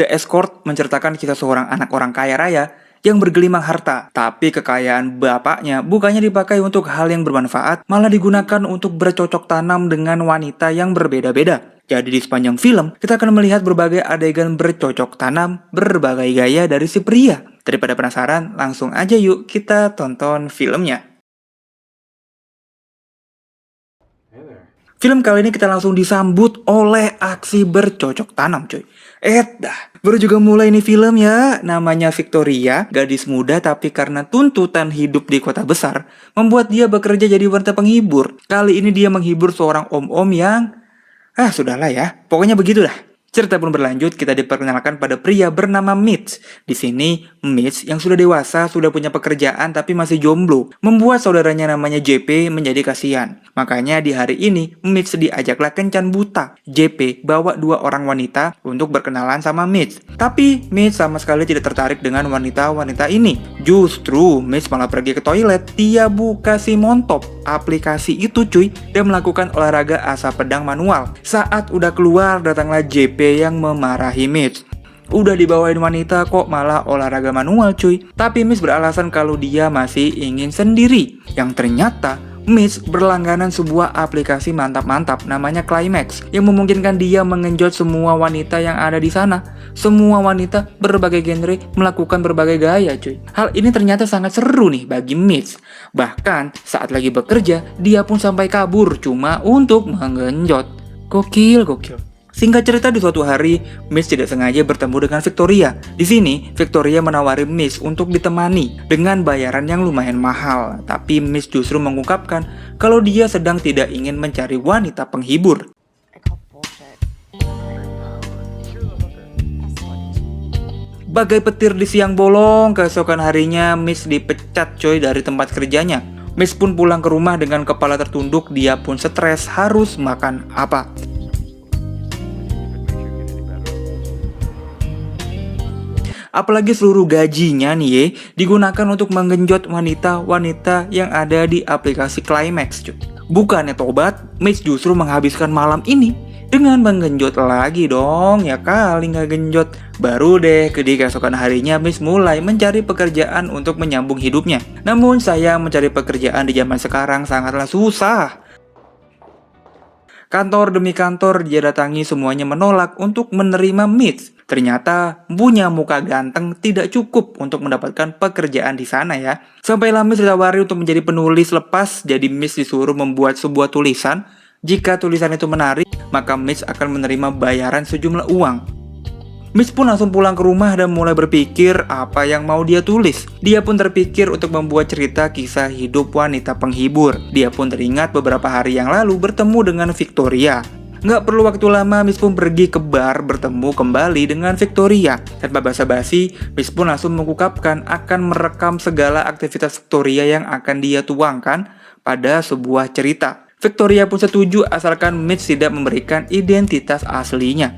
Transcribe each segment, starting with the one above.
The Escort menceritakan kisah seorang anak orang kaya raya yang bergelimang harta, tapi kekayaan bapaknya bukannya dipakai untuk hal yang bermanfaat, malah digunakan untuk bercocok tanam dengan wanita yang berbeda-beda. Jadi di sepanjang film, kita akan melihat berbagai adegan bercocok tanam, berbagai gaya dari si pria. Daripada penasaran, langsung aja yuk kita tonton filmnya. Film kali ini kita langsung disambut oleh aksi bercocok tanam, coy. Baru juga mulai nih film ya. Namanya Victoria, gadis muda tapi karena tuntutan hidup di kota besar, membuat dia bekerja jadi wanita penghibur. Kali ini dia menghibur seorang om-om yang... sudahlah ya. Pokoknya begitulah. Cerita pun berlanjut, kita diperkenalkan pada pria bernama Mitch. Di sini, Mitch yang sudah dewasa, sudah punya pekerjaan tapi masih jomblo, membuat saudaranya namanya JP menjadi kasihan. Makanya di hari ini, Mitch diajaklah kencan buta. JP bawa 2 orang wanita untuk berkenalan sama Mitch. Tapi Mitch sama sekali tidak tertarik dengan wanita-wanita ini. Justru Mitch malah pergi ke toilet. Dia buka si Montop, aplikasi itu cuy, dan melakukan olahraga asap pedang manual. Saat udah keluar, datanglah JP yang memarahi Mitch. Udah dibawain wanita kok malah olahraga manual cuy. Tapi Mitch beralasan kalau dia masih ingin sendiri. Yang ternyata Mitch berlangganan sebuah aplikasi mantap-mantap namanya Climax yang memungkinkan dia mengenjot semua wanita yang ada di sana. Semua wanita berbagai genre melakukan berbagai gaya cuy. Hal ini ternyata sangat seru nih bagi Mitch. Bahkan saat lagi bekerja dia pun sampai kabur cuma untuk mengenjot. Gokil. Singkat cerita, di suatu hari, Mitch tidak sengaja bertemu dengan Victoria. Di sini, Victoria menawari Mitch untuk ditemani dengan bayaran yang lumayan mahal. Tapi Mitch justru mengungkapkan kalau dia sedang tidak ingin mencari wanita penghibur. Bagai petir di siang bolong, keesokan harinya Mitch dipecat coy dari tempat kerjanya. Mitch pun pulang ke rumah dengan kepala tertunduk, dia pun stres harus makan apa. Apalagi seluruh gajinya nih digunakan untuk menggenjot wanita-wanita yang ada di aplikasi Climax cuy. Bukannya tobat, Mitch justru menghabiskan malam ini dengan menggenjot lagi dong. Ya kali nggak genjot. Baru deh di keesokan harinya Mitch mulai mencari pekerjaan untuk menyambung hidupnya. Namun sayang, mencari pekerjaan di zaman sekarang sangatlah susah. Kantor demi kantor dia datangi, semuanya menolak untuk menerima Mitch. Ternyata punya muka ganteng tidak cukup untuk mendapatkan pekerjaan di sana ya. Sampailah Mitch ditawari untuk menjadi penulis lepas. Jadi Mitch disuruh membuat sebuah tulisan. Jika tulisan itu menarik, maka Mitch akan menerima bayaran sejumlah uang. Mitch pun langsung pulang ke rumah dan mulai berpikir apa yang mau dia tulis. Dia pun terpikir untuk membuat cerita kisah hidup wanita penghibur. Dia pun teringat beberapa hari yang lalu bertemu dengan Victoria. Nggak perlu waktu lama, Mitch pun pergi ke bar bertemu kembali dengan Victoria. Tanpa basa-basi, Mitch pun langsung mengungkapkan akan merekam segala aktivitas Victoria yang akan dia tuangkan pada sebuah cerita. Victoria pun setuju asalkan Mitch tidak memberikan identitas aslinya.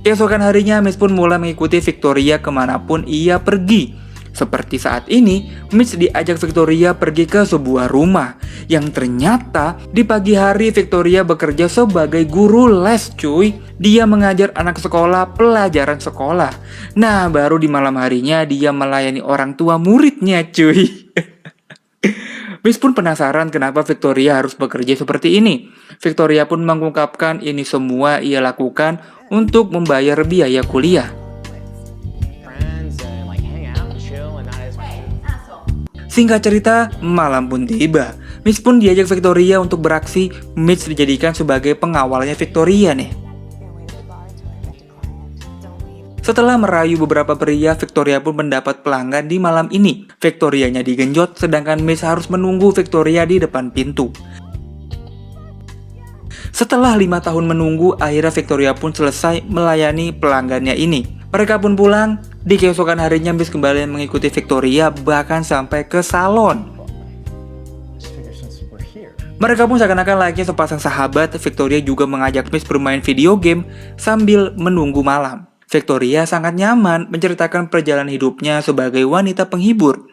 Keesokan harinya, Mitch pun mulai mengikuti Victoria kemanapun ia pergi. Seperti saat ini, Mitch diajak Victoria pergi ke sebuah rumah. Yang ternyata di pagi hari Victoria bekerja sebagai guru les cuy. Dia mengajar anak sekolah pelajaran sekolah. Nah, baru di malam harinya dia melayani orang tua muridnya cuy. Mitch pun penasaran kenapa Victoria harus bekerja seperti ini. Victoria pun mengungkapkan ini semua ia lakukan untuk membayar biaya kuliah. Singkat cerita, malam pun tiba. Mitch pun diajak Victoria untuk beraksi. Mitch dijadikan sebagai pengawalnya Victoria nih. Setelah merayu beberapa pria, Victoria pun mendapat pelanggan di malam ini. Victorianya digenjot, sedangkan Mitch harus menunggu Victoria di depan pintu. Setelah 5 tahun menunggu, akhirnya Victoria pun selesai melayani pelanggannya ini. Mereka pun pulang. Di keesokan harinya Mitch kembali mengikuti Victoria, bahkan sampai ke salon. Mereka pun seakan-akan layaknya sepasang sahabat. Victoria juga mengajak Mitch bermain video game sambil menunggu malam. Victoria sangat nyaman menceritakan perjalanan hidupnya sebagai wanita penghibur.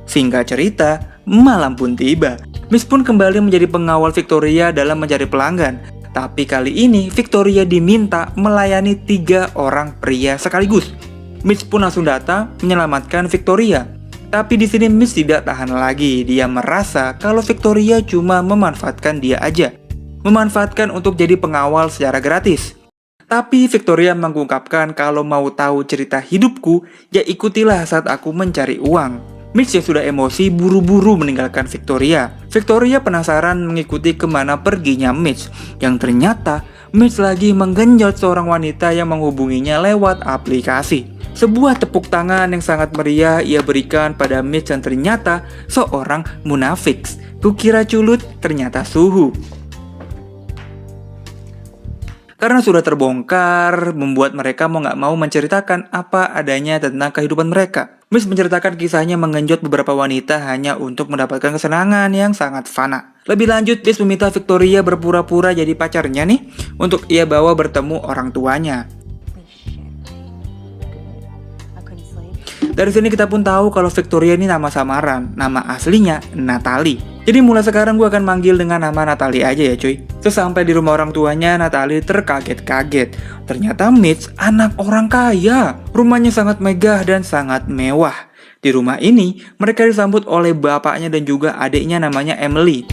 Singkat cerita, malam pun tiba. Mitch pun kembali menjadi pengawal Victoria dalam mencari pelanggan. Tapi kali ini Victoria diminta melayani 3 orang pria sekaligus. Mitch pun langsung datang menyelamatkan Victoria. Tapi di sini Mitch tidak tahan lagi. Dia merasa kalau Victoria cuma memanfaatkan dia aja. Memanfaatkan untuk jadi pengawal secara gratis. Tapi Victoria mengungkapkan kalau mau tahu cerita hidupku, ya ikutilah saat aku mencari uang. Mitch yang sudah emosi buru-buru meninggalkan Victoria. Victoria penasaran mengikuti kemana perginya Mitch, yang ternyata Mitch lagi menggenjot seorang wanita yang menghubunginya lewat aplikasi. Sebuah tepuk tangan yang sangat meriah ia berikan pada Mitch yang ternyata seorang munafik. Kukira culut, ternyata suhu. Karena sudah terbongkar, membuat mereka mau nggak mau menceritakan apa adanya tentang kehidupan mereka. Mitch menceritakan kisahnya mengenjot beberapa wanita hanya untuk mendapatkan kesenangan yang sangat fana. Lebih lanjut, Mitch meminta Victoria berpura-pura jadi pacarnya nih, untuk ia bawa bertemu orang tuanya. Dari sini kita pun tahu kalau Victoria ini nama samaran, nama aslinya Natalie. Jadi mulai sekarang gue akan manggil dengan nama Natalie aja ya cuy. Sesampai di rumah orang tuanya, Natalie terkaget-kaget. Ternyata Mitch anak orang kaya. Rumahnya sangat megah dan sangat mewah. Di rumah ini, mereka disambut oleh bapaknya dan juga adiknya namanya Emily.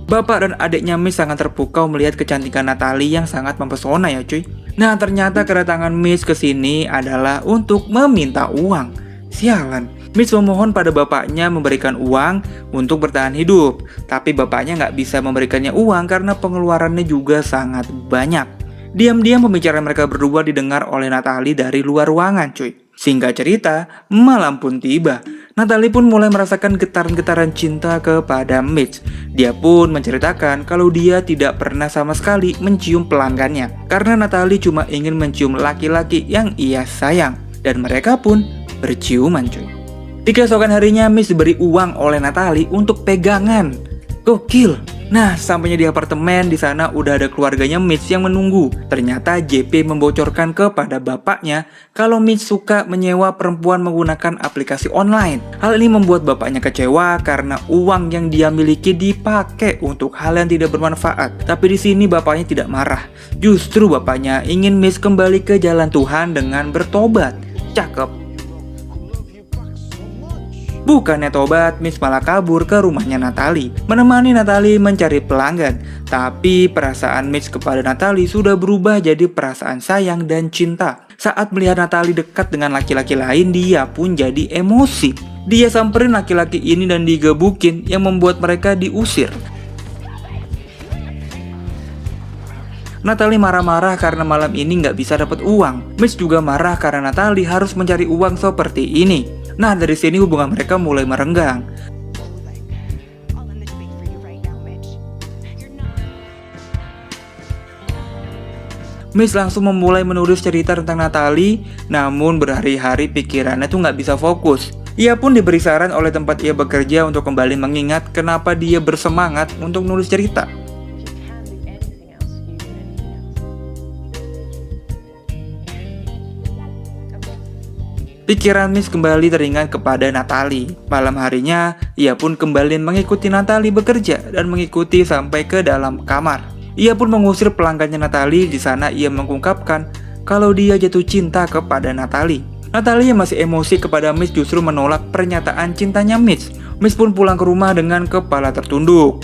Bapak dan adiknya Mitch sangat terpukau melihat kecantikan Natalie yang sangat mempesona ya cuy. Nah ternyata kedatangan Mitch ke sini adalah untuk meminta uang. Sialan, Mitch memohon pada bapaknya memberikan uang untuk bertahan hidup. Tapi bapaknya nggak bisa memberikannya uang karena pengeluarannya juga sangat banyak. Diam-diam pembicaraan mereka berdua didengar oleh Natalie dari luar ruangan cuy. Singkat cerita, malam pun tiba. Natalie pun mulai merasakan getaran-getaran cinta kepada Mitch. Dia pun menceritakan kalau dia tidak pernah sama sekali mencium pelanggannya. Karena Natalie cuma ingin mencium laki-laki yang ia sayang. Dan mereka pun berciuman cuy. Di keesokan harinya Mitch diberi uang oleh Natalie untuk pegangan. Gokil. Nah, sampainya di apartemen, di sana udah ada keluarganya Mitch yang menunggu. Ternyata JP membocorkan kepada bapaknya kalau Mitch suka menyewa perempuan menggunakan aplikasi online. Hal ini membuat bapaknya kecewa karena uang yang dia miliki dipakai untuk hal yang tidak bermanfaat. Tapi di sini bapaknya tidak marah. Justru bapaknya ingin Mitch kembali ke jalan Tuhan dengan bertobat. Cakep. Bukannya tobat, Mitch malah kabur ke rumahnya Natalie, menemani Natalie mencari pelanggan. Tapi perasaan Mitch kepada Natalie sudah berubah jadi perasaan sayang dan cinta. Saat melihat Natalie dekat dengan laki-laki lain, dia pun jadi emosi. Dia samperin laki-laki ini dan digebukin yang membuat mereka diusir. Natalie marah-marah karena malam ini nggak bisa dapat uang. Mitch juga marah karena Natalie harus mencari uang seperti ini. Nah dari sini hubungan mereka mulai merenggang. Mitch langsung memulai menulis cerita tentang Natalie, namun berhari-hari pikirannya tuh nggak bisa fokus. Ia pun diberi saran oleh tempat ia bekerja untuk kembali mengingat kenapa dia bersemangat untuk nulis cerita. Pikiran Mitch kembali teringat kepada Natalie. Malam harinya, ia pun kembali mengikuti Natalie bekerja dan mengikuti sampai ke dalam kamar. Ia pun mengusir pelanggannya Natalie. Di sana ia mengungkapkan kalau dia jatuh cinta kepada Natalie. Natalie yang masih emosi kepada Mitch justru menolak pernyataan cintanya Mitch. Mitch pun pulang ke rumah dengan kepala tertunduk.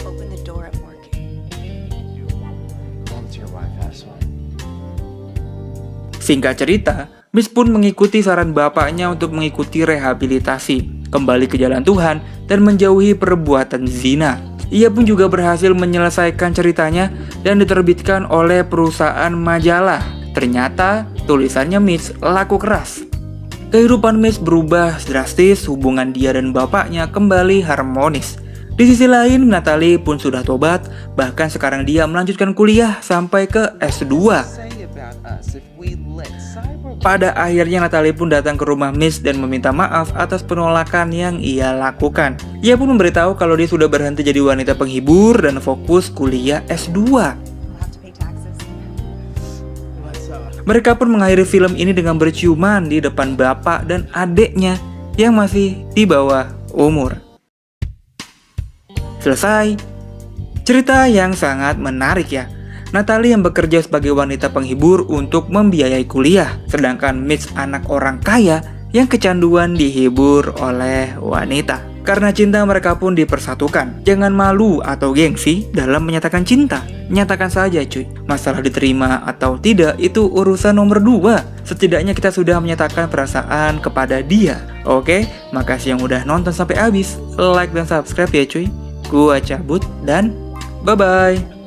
Singkat cerita, Mitch pun mengikuti saran bapaknya untuk mengikuti rehabilitasi, kembali ke jalan Tuhan, dan menjauhi perbuatan zina. Ia pun juga berhasil menyelesaikan ceritanya dan diterbitkan oleh perusahaan majalah. Ternyata tulisannya Mitch laku keras. Kehidupan Mitch berubah drastis, hubungan dia dan bapaknya kembali harmonis. Di sisi lain, Natalie pun sudah tobat, bahkan sekarang dia melanjutkan kuliah sampai ke S2. Pada akhirnya Natalie pun datang ke rumah Mitch dan meminta maaf atas penolakan yang ia lakukan. Ia pun memberitahu kalau dia sudah berhenti jadi wanita penghibur dan fokus kuliah S2. Mereka pun mengakhiri film ini dengan berciuman di depan bapak dan adiknya yang masih di bawah umur. Selesai. Cerita yang sangat menarik ya. Natalie yang bekerja sebagai wanita penghibur untuk membiayai kuliah, sedangkan Mitch anak orang kaya yang kecanduan dihibur oleh wanita. Karena cinta mereka pun dipersatukan. Jangan malu atau gengsi dalam menyatakan cinta. Nyatakan saja cuy. Masalah diterima atau tidak itu urusan nomor 2. Setidaknya kita sudah menyatakan perasaan kepada dia. Oke, makasih yang udah nonton sampai habis. Like dan subscribe ya cuy. Gua cabut dan bye-bye.